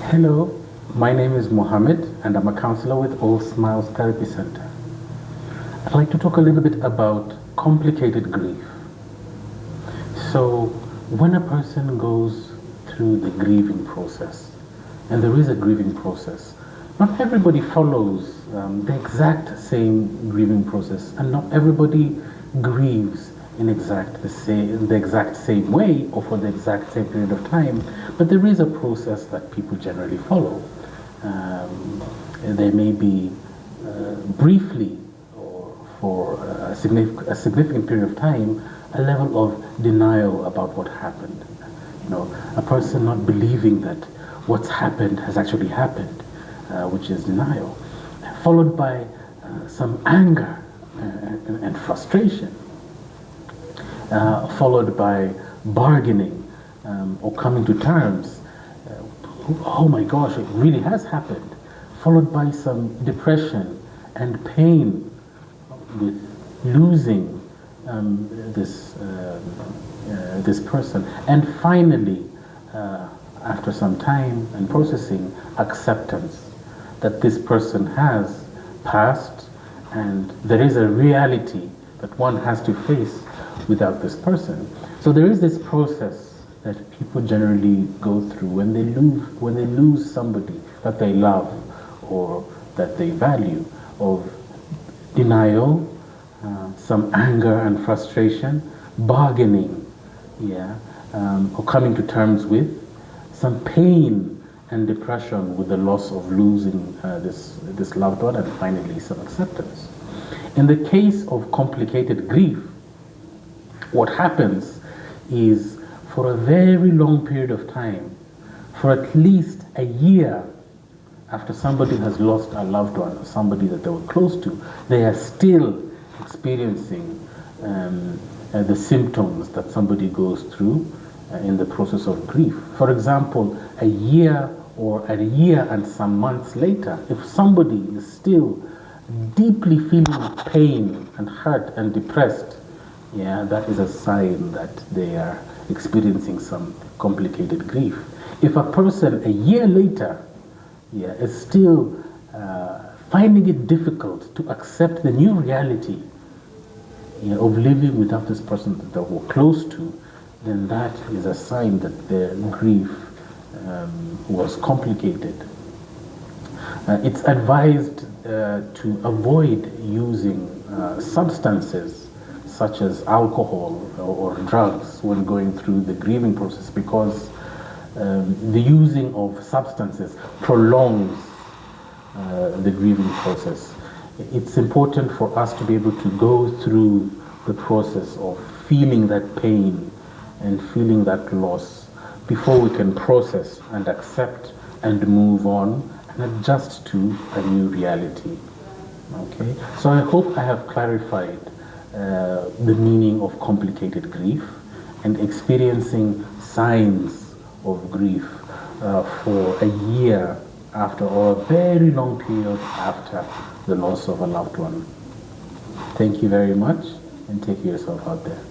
Hello, my name is Mohammed and I'm a counselor with All Smiles Therapy Center. I'd like to talk a little bit about complicated grief. So, when a person goes through the grieving process, and there is a grieving process, not everybody follows the exact same grieving process, and not everybody grieves in the exact same way or for the exact same period of time, but there is a process that people generally follow. There may be briefly or for a significant period of time a level of denial about what happened. You know, a person not believing that what's happened has actually happened, which is denial, followed by some anger and frustration. Followed by bargaining or coming to terms. Oh my gosh, it really has happened. Followed by some depression and pain with losing this person. And finally, after some time and processing, acceptance that this person has passed and there is a reality that one has to face without this person. So there is this process that people generally go through when they lose somebody that they love or that they value, of denial, some anger and frustration, bargaining, or coming to terms with, some pain and depression with the loss of losing this loved one, and finally some acceptance. In the case of complicated grief, what happens is for a very long period of time, for at least a year after somebody has lost a loved one or somebody that they were close to, they are still experiencing the symptoms that somebody goes through in the process of grief. For example, a year and some months later, if somebody is still deeply feeling pain and hurt and depressed, that is a sign that they are experiencing some complicated grief. If a person a year later is still finding it difficult to accept the new reality of living without this person that they were close to, then that is a sign that their grief was complicated. It's advised to avoid using substances such as alcohol or drugs when going through the grieving process, because the using of substances prolongs the grieving process. It's important for us to be able to go through the process of feeling that pain and feeling that loss before we can process and accept and move on and adjust to a new reality. Okay, so I hope I have clarified the meaning of complicated grief and experiencing signs of grief for a year after, or a very long period after the loss of a loved one. Thank you very much, and take care of yourself out there.